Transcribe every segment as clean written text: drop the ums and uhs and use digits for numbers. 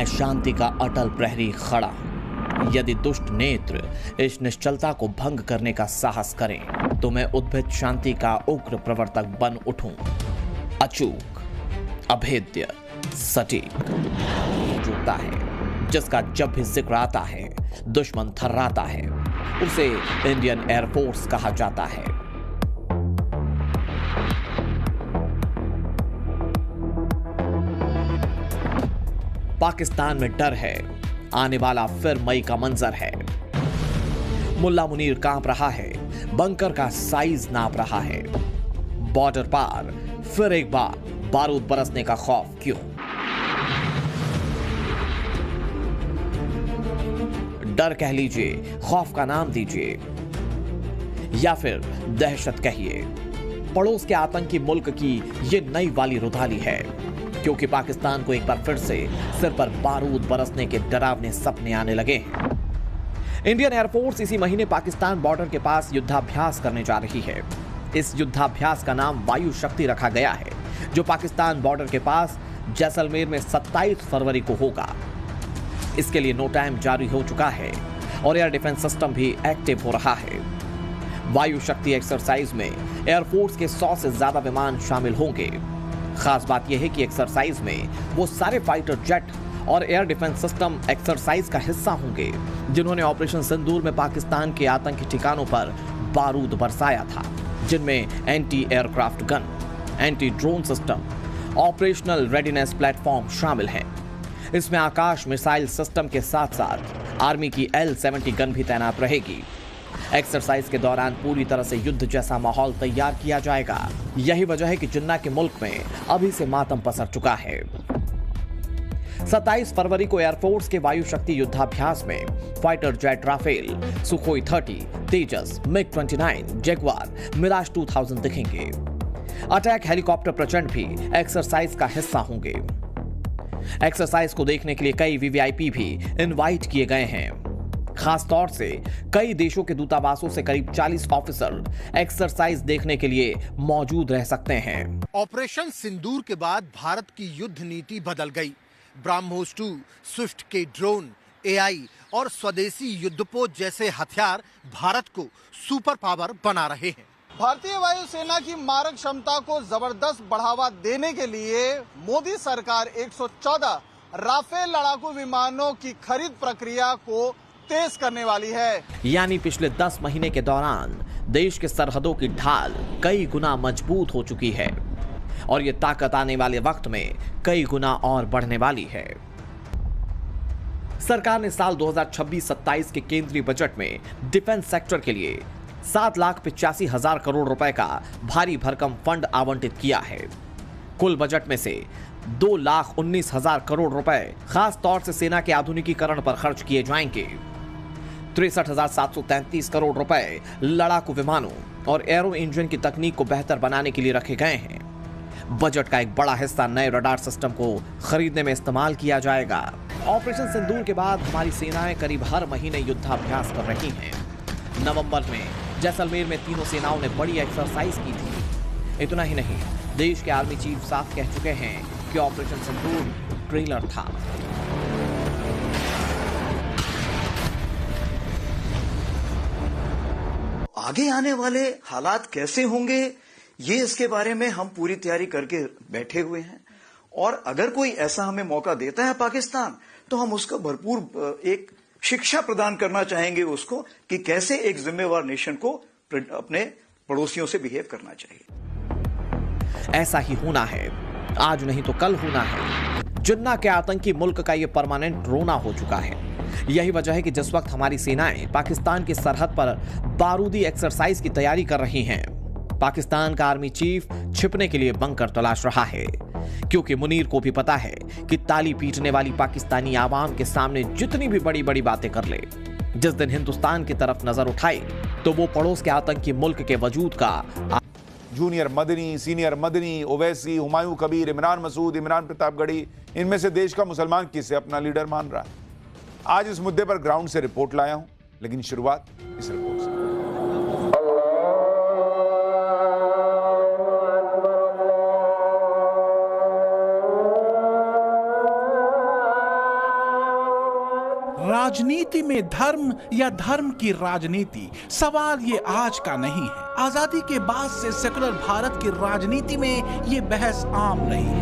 मैं शांति का अटल प्रहरी खड़ा हूं। यदि दुष्ट नेत्र इस निश्चलता को भंग करने का साहस करें तो मैं उद्भिद शांति का उग्र प्रवर्तक बन उठूं। अचूक, अभेद्य, सटीक जुटता है, जिसका जब भी जिक्र आता है दुश्मन थर्राता है, उसे इंडियन एयरफोर्स कहा जाता है। पाकिस्तान में डर है, आने वाला फिर मई का मंजर है। मुल्ला मुनीर कांप रहा है, बंकर का साइज नाप रहा है। बॉर्डर पार फिर एक बार बारूद बरसने का खौफ क्यों? डर कह लीजिए, खौफ का नाम दीजिए, या फिर दहशत कहिए। पड़ोस के आतंकी मुल्क की यह नई वाली रुधाली है, क्योंकि पाकिस्तान को एक बार फिर से सिर पर बारूद बरसने के डरावने सपने आने लगे हैं। इंडियन एयरफोर्स इसी महीने पाकिस्तान बॉर्डर के पास युद्धाभ्यास करने जा रही है। इस युद्धाभ्यास का नाम वायु शक्ति रखा गया है, जो पाकिस्तान बॉर्डर के पास जैसलमेर में 27 फरवरी को होगा। इसके लिए नो टाइम जारी हो चुका है और एयर डिफेंस सिस्टम भी एक्टिव हो रहा है। वायु शक्ति एक्सरसाइज में एयरफोर्स के 100 से ज्यादा विमान शामिल होंगे। खास बात यह है कि एक्सरसाइज में वो सारे फाइटर जेट और एयर डिफेंस सिस्टम एक्सरसाइज का हिस्सा होंगे जिन्होंने ऑपरेशन सिंदूर में पाकिस्तान के आतंकी ठिकानों पर बारूद बरसाया था, जिनमें anti aircraft gun, anti drone system, operational readiness platform शामिल हैं। इसमें आकाश मिसाइल सिस्टम के साथ साथ आर्मी की L-70 गन भी तैनात रहेगी। एक्सरसाइज के दौरान पूरी तरह से युद्ध जैसा माहौल तैयार किया जाएगा। यही वजह है कि जिन्ना के मुल्क में अभी से मातम पसर चुका है। 27 फरवरी को एयरफोर्स के वायु शक्ति युद्धाभ्यास में फाइटर जेट राफेल, सुखोई 30, तेजस, मिग-29, जगुआर, मिराज 2000 दिखेंगे। अटैक हेलीकॉप्टर प्रचंड भी एक्सरसाइज का हिस्सा होंगे। एक्सरसाइज को देखने के लिए कई वीवीआईपी भी इनवाइट किए गए हैं। खास तौर से कई देशों के दूतावासों से करीब 40 ऑफिसर एक्सरसाइज देखने के लिए मौजूद रह सकते हैं। ऑपरेशन सिंदूर के बाद भारत की युद्ध नीति बदल गई। ब्रह्मोस 2, स्विफ्ट के ड्रोन, एआई और स्वदेशी युद्धपोत जैसे हथियार भारत को सुपर पावर बना रहे हैं। भारतीय वायुसेना की मारक क्षमता को जबरदस्त बढ़ावा देने के लिए मोदी सरकार 114 राफेल लड़ाकू विमानों की खरीद प्रक्रिया को तेज करने वाली है। यानी पिछले 10 महीने के दौरान देश के सरहदों की ढाल कई गुना मजबूत हो चुकी है और ये ताकत आने वाले वक्त में कई गुना और बढ़ने वाली है। सरकार ने साल 2026-27 के केंद्रीय बजट में डिफेंस सेक्टर के लिए 7,85,000 करोड़ रुपए का भारी भरकम फंड आवंटित किया है। कुल बजट में से 2,19,000 करोड़ रुपए खास तौर से सेना के आधुनिकीकरण पर खर्च किए जाएंगे। 63,733 करोड़ रुपए लड़ाकू विमानों और एरो इंजन की तकनीक को बेहतर बनाने के लिए रखे गए हैं। बजट का एक बड़ा हिस्सा नए रडार सिस्टम को खरीदने में इस्तेमाल किया जाएगा। ऑपरेशन सिंदूर के बाद हमारी सेनाएं करीब हर महीने युद्धाभ्यास कर रही हैं। नवंबर में जैसलमेर में तीनों सेनाओं ने बड़ी एक्सरसाइज की थी। इतना ही नहीं, देश के आर्मी चीफ साफ कह चुके हैं कि ऑपरेशन सिंदूर ट्रेलर था। आगे आने वाले हालात कैसे होंगे, ये इसके बारे में हम पूरी तैयारी करके बैठे हुए हैं। और अगर कोई ऐसा हमें मौका देता है पाकिस्तान, तो हम उसका भरपूर एक शिक्षा प्रदान करना चाहेंगे उसको कि कैसे एक जिम्मेवार नेशन को अपने पड़ोसियों से बिहेव करना चाहिए। ऐसा ही होना है, आज नहीं तो कल होना है। जिन्ना के आतंकी मुल्क का यह परमानेंट रोना हो चुका है। यही वजह है कि जिस वक्त हमारी सेनाएं पाकिस्तान की सरहद पर बारूदी एक्सरसाइज की तैयारी कर रही हैं, पाकिस्तान का आर्मी चीफ छिपने के लिए बंकर तलाश रहा है, क्योंकि मुनीर को भी पता है कि ताली पीटने वाली पाकिस्तानी आवाम के सामने जितनी भी बड़ी बड़ी बातें कर ले, जिस दिन हिंदुस्तान की तरफ नजर उठाए तो वो पड़ोस के आतंकी मुल्क के वजूद का जूनियर मदनी, सीनियर मदनी, ओवैसी, हुमायूं कबीर, इमरान मसूद, इमरान प्रतापगढ़ी, इनमें से देश का मुसलमान किसे अपना लीडर मान रहा है? आज इस मुद्दे पर ग्राउंड से रिपोर्ट लाया हूं, लेकिन शुरुआत इस रिपोर्ट से। राजनीति में धर्म या धर्म की राजनीति, सवाल ये आज का नहीं है। आजादी के बाद से सेकुलर भारत की राजनीति में ये बहस आम नहीं है।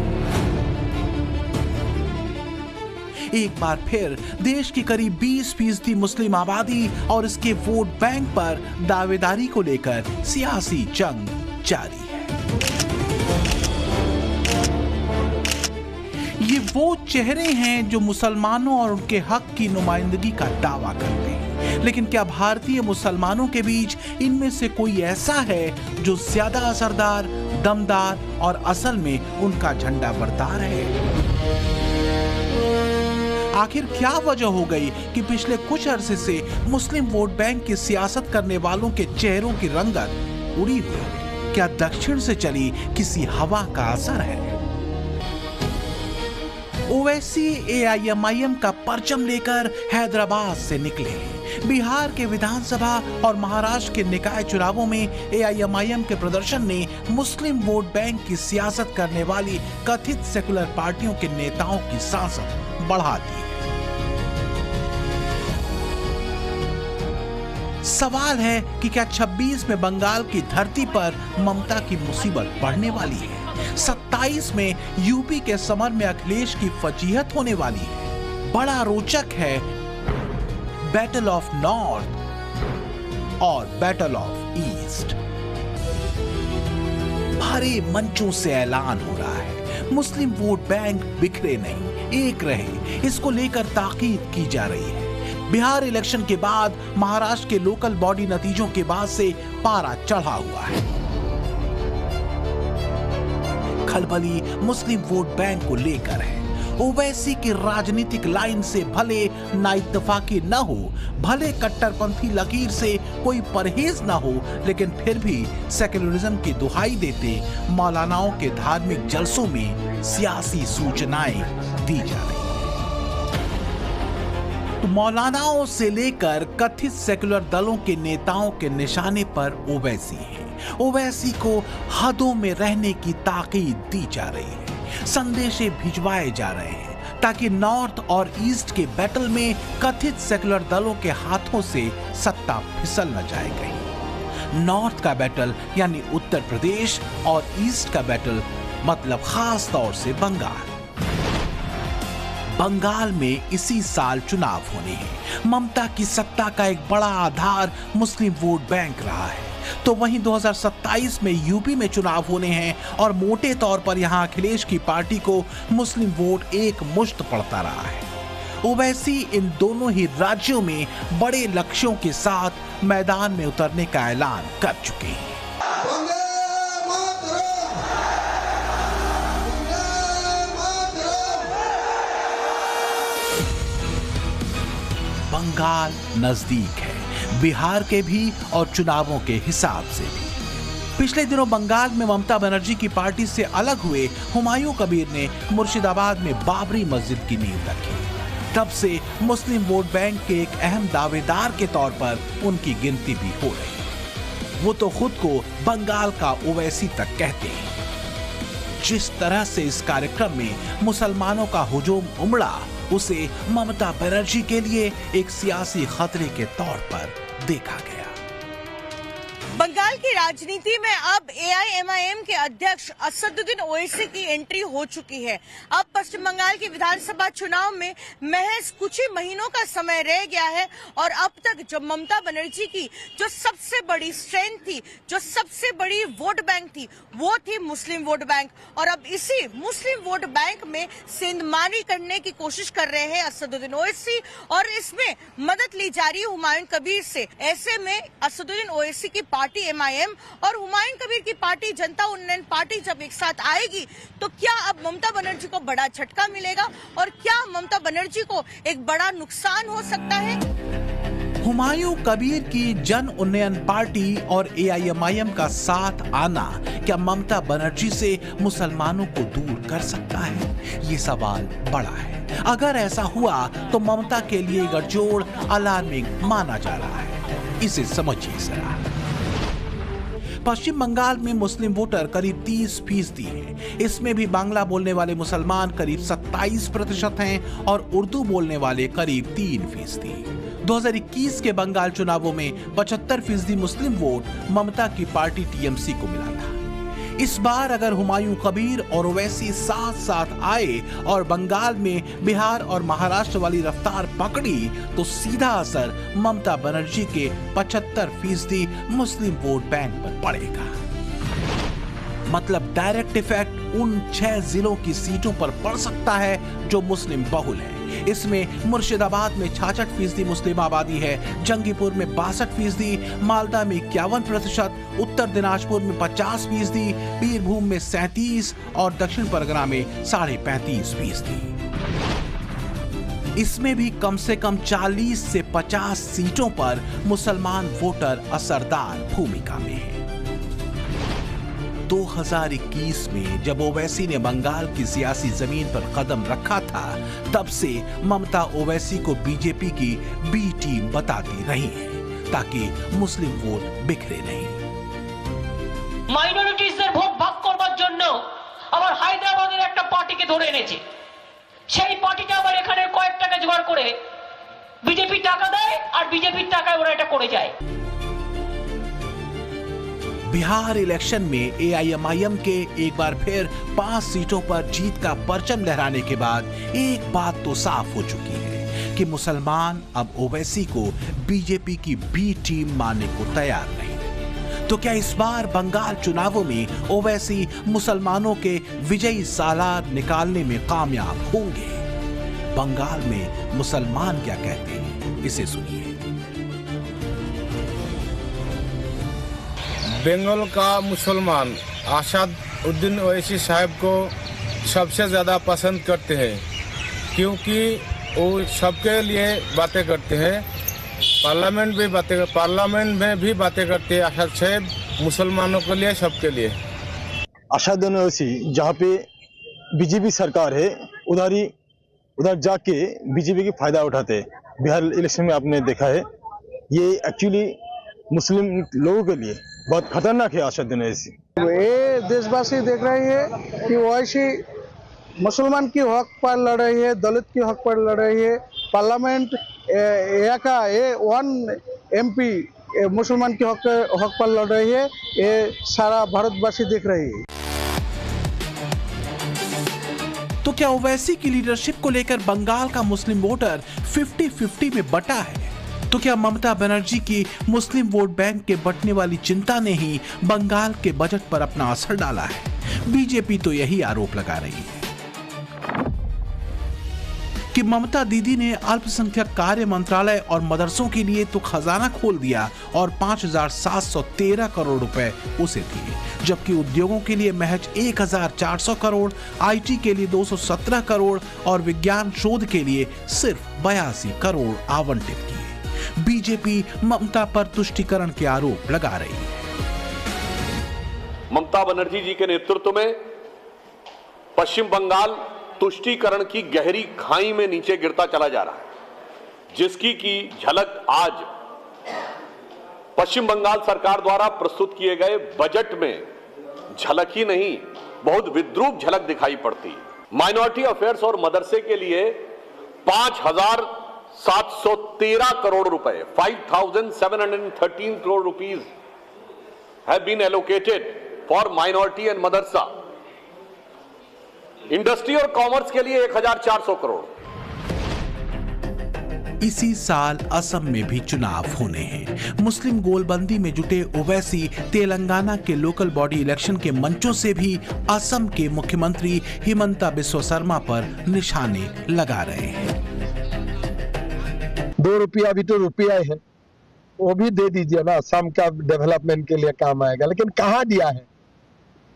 एक बार फिर देश की करीब 20% मुस्लिम आबादी और इसके वोट बैंक पर दावेदारी को लेकर सियासी जंग जारी है। ये वो चेहरे हैं जो मुसलमानों और उनके हक की नुमाइंदगी का दावा करते हैं, लेकिन क्या भारतीय मुसलमानों के बीच इनमें से कोई ऐसा है जो ज्यादा असरदार, दमदार और असल में उनका झंडा बरदार है? आखिर क्या वजह हो गई कि पिछले कुछ अरसे से मुस्लिम वोट बैंक की सियासत करने वालों के चेहरों की रंगत उड़ी हुई? क्या दक्षिण से चली किसी हवा का असर है? ओवैसी एआईएमआईएम का परचम लेकर हैदराबाद से निकले। बिहार के विधानसभा और महाराष्ट्र के निकाय चुनावों में एआईएमआईएम के प्रदर्शन ने मुस्लिम वोट बैंक की सियासत करने वाली कथित सेकुलर पार्टियों के नेताओं की सांसत बढ़ा दी है। सवाल है कि क्या 26 में बंगाल की धरती पर ममता की मुसीबत बढ़ने वाली है? 27 में यूपी के समर में अखिलेश की फजीहत होने वाली है। बड़ा रोचक है बैटल ऑफ नॉर्थ और बैटल ऑफ ईस्ट। भारी मंचों से ऐलान हो रहा है, मुस्लिम वोट बैंक बिखरे नहीं, एक रहे, इसको लेकर ताकीद की जा रही है। बिहार इलेक्शन के बाद महाराष्ट्र के लोकल बॉडी नतीजों के बाद से पारा चढ़ा हुआ है। खलबली मुस्लिम वोट बैंक को लेकर है। ओवैसी की राजनीतिक लाइन से भले नाइत्तफाकी न हो, भले कट्टरपंथी लकीर से कोई परहेज न हो, लेकिन फिर भी सेक्युलरिज्म की दुहाई देते मौलानाओं के धार्मिक जलसों में सियासी सूचनाएं दी जा रही। तो मौलानाओं से लेकर कथित सेकुलर दलों के नेताओं के निशाने पर ओवैसी है। ओवैसी को हदों में रहने की ताकीद दी जा रही है। संदेशे भिजवाए जा रहे हैं ताकि नॉर्थ और ईस्ट के बैटल में कथित सेकुलर दलों के हाथों से सत्ता फिसल न जाए गई। नॉर्थ का बैटल यानी उत्तर प्रदेश और ईस्ट का बैटल मतलब खास तौर से बंगाल। बंगाल में इसी साल चुनाव होने हैं। ममता की सत्ता का एक बड़ा आधार मुस्लिम वोट बैंक रहा है। तो वहीं 2027 में यूपी में चुनाव होने हैं और मोटे तौर पर यहां अखिलेश की पार्टी को मुस्लिम वोट एक मुश्त पड़ता रहा है। ओवैसी इन दोनों ही राज्यों में बड़े लक्ष्यों के साथ मैदान में उतरने का ऐलान कर चुके हैं। बंगाल नजदीक है, बिहार के भी और चुनावों के हिसाब से भी। पिछले दिनों बंगाल में ममता बनर्जी की पार्टी से अलग हुए हुमायूं कबीर ने मुर्शिदाबाद में बाबरी मस्जिद की नींव रखी। तब से मुस्लिम वोट बैंक के एक अहम दावेदार के तौर पर उनकी गिनती भी हो रही। वो तो खुद को बंगाल का ओवैसी तक कहते हैं। जिस तरह से इस कार्यक्रम में मुसलमानों का हुजूम उमड़ा, उसे ममता बनर्जी के लिए एक सियासी खतरे के तौर पर देखा गया। बंगाल की राजनीति में अब एआईएमआईएम के अध्यक्ष असदुद्दीन ओवैसी की एंट्री हो चुकी है। अब पश्चिम बंगाल के विधानसभा चुनाव में महज कुछ ही महीनों का समय रह गया है और अब तक जो ममता बनर्जी की जो सबसे बड़ी स्ट्रेंथ थी, जो सबसे बड़ी वोट बैंक थी, वो थी मुस्लिम वोट बैंक। और अब इसी मुस्लिम वोट बैंक में सेंधमारी करने की कोशिश कर रहे हैं असदुद्दीन ओवैसी और इसमें मदद ली जा रही है हुमायूं कबीर से। ऐसे में असदुद्दीन ओवैसी की पार्टी एमआईएम और हुमायूं कबीर की पार्टी जनता उन्नयन पार्टी जब एक साथ आएगी तो क्या अब ममता बनर्जी को बड़ा झटका मिलेगा और क्या ममता बनर्जी को एक बड़ा नुकसान हो सकता है? हुमायूं कबीर की जन उन्नयन पार्टी और एआईएमआईएम का साथ आना क्या ममता बनर्जी से मुसलमानों को दूर कर सकता है? ये सवाल बड़ा है। अगर ऐसा हुआ तो ममता के लिए गठजोड़ अलार्मिंग माना जा रहा है। इसे समझिए जरा। पश्चिम बंगाल में मुस्लिम वोटर करीब 30% हैं। इसमें भी बांग्ला बोलने वाले मुसलमान करीब 27% हैं और उर्दू बोलने वाले करीब 3%। 2021 के बंगाल चुनावों में 75% मुस्लिम वोट ममता की पार्टी टीएमसी को मिला था। इस बार अगर हुमायूं कबीर और ओवैसी साथ साथ आए और बंगाल में बिहार और महाराष्ट्र वाली रफ्तार पकड़ी तो सीधा असर ममता बनर्जी के 75% मुस्लिम वोट बैंक पर पड़ेगा। मतलब डायरेक्ट इफेक्ट उन 6 जिलों की सीटों पर पड़ सकता है जो मुस्लिम बहुल है। इसमें मुर्शिदाबाद में 66% मुस्लिम आबादी है, जंगीपुर में 62%, मालदा में 51%, उत्तर दिनाजपुर में 50%, बीरभूम में 37% और दक्षिण परगना में 35.5%। इसमें भी कम से कम 40 से 50 सीटों पर मुसलमान वोटर असरदार भूमिका में है। 2021 में जब ओवैसी ने बंगाल की सियासी जमीन पर कदम रखा था, तब से ममता ओवैसी को बीजेपी की बी टीम बताती रही है ताकि मुस्लिम वोट बिखरे नहीं। মাইনরিটিসদের ভোট ভাগ করবার জন্য আবার হায়দ্রাবাদের একটা পার্টিকে ধরে এনেছে। সেই পার্টিটা আবার এখানে কয়েক টাকা জোগাড় করে বিজেপি টাকা দেয় আর বিজেপির টাকায় ওরা এটা করে যায়। बिहार इलेक्शन में एआईएमआईएम के एक बार फिर 5 सीटों पर जीत का परचम लहराने के बाद एक बात तो साफ हो चुकी है कि मुसलमान अब ओवैसी को बीजेपी की बी टीम मानने को तैयार नहीं। तो क्या इस बार बंगाल चुनावों में ओवैसी मुसलमानों के विजयी सालार निकालने में कामयाब होंगे? बंगाल में मुसलमान क्या कहते हैं, इसे सुनिए। बंगाल का मुसलमान असादुद्दीन ओवैसी साहब को सबसे ज़्यादा पसंद करते हैं क्योंकि वो सबके लिए बातें करते हैं। पार्लियामेंट में भी बातें करते हैं असाद साहब मुसलमानों के लिए, सबके लिए। असादुद्दीन ओवैसी जहाँ पे बीजेपी सरकार है उधर जाके बीजेपी की फायदा उठाते हैं। बिहार इलेक्शन में आपने देखा है, ये एक्चुअली मुस्लिम लोगों के लिए बहुत खतरनाक है असादुद्दीन ओवैसी। ये देशवासी देख रहे हैं कि ओवैसी मुसलमान की हक पर लड़ रही है, दलित की हक पर लड़ रही है। पार्लियामेंट का वन एमपी मुसलमान की हक पर लड़ रही है, ये सारा भारतवासी देख रही है। तो क्या ओवैसी की लीडरशिप को लेकर बंगाल का मुस्लिम वोटर 50-50 में बटा है? तो क्या ममता बनर्जी की मुस्लिम वोट बैंक के बंटने वाली चिंता ने ही बंगाल के बजट पर अपना असर डाला है? बीजेपी तो यही आरोप लगा रही है कि ममता दीदी ने अल्पसंख्यक कार्य मंत्रालय और मदरसों के लिए तो खजाना खोल दिया और 5,713 करोड़ रुपए उसे दिए, जबकि उद्योगों के लिए महज 1,400 करोड़, आईटी के लिए 217 करोड़ और विज्ञान शोध के लिए सिर्फ 82 करोड़ आवंटित किए। बीजेपी ममता पर तुष्टीकरण के आरोप लगा रही है। ममता बनर्जी जी के नेतृत्व में पश्चिम बंगाल तुष्टीकरण की गहरी खाई में नीचे गिरता चला जा रहा है, जिसकी की झलक आज पश्चिम बंगाल सरकार द्वारा प्रस्तुत किए गए बजट में झलक ही नहीं, बहुत विद्रूप झलक दिखाई पड़ती। माइनॉरिटी अफेयर्स और मदरसे के लिए 5,713 करोड़ रुपए 5,713 crore rupees have been allocated for minority and madrasa. Industry और कॉमर्स के लिए 1,400 करोड़। इसी साल असम में भी चुनाव होने हैं। मुस्लिम गोलबंदी में जुटे ओवैसी तेलंगाना के लोकल बॉडी इलेक्शन के मंचों से भी असम के मुख्यमंत्री हिमंता बिस्वा शर्मा पर निशाने लगा रहे हैं। 2 रुपया भी तो रुपया है, वो भी दे दीजिए ना, असम का डेवलपमेंट के लिए काम आएगा। लेकिन कहाँ दिया है?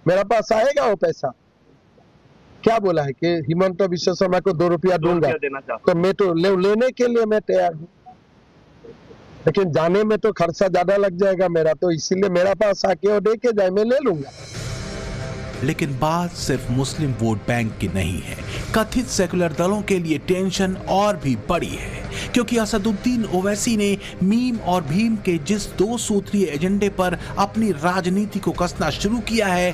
मेरा पास आएगा वो पैसा? क्या बोला है कि हिमंता बिस्वा शर्मा को 2 रुपया दूंगा, तो मैं तो लेने के लिए मैं तैयार हूँ, लेकिन जाने में तो खर्चा ज्यादा लग जाएगा मेरा, तो इसीलिए मेरा पास आके वो दे के जाए, मैं ले लूंगा। लेकिन बात सिर्फ मुस्लिम वोट बैंक की नहीं है। कथित सेकुलर दलों के लिए टेंशन और भी बड़ी है, क्योंकि असदुद्दीन ओवैसी ने मीम और भीम के जिस 2 सूत्रीय एजेंडे पर अपनी राजनीति को कसना शुरू किया है,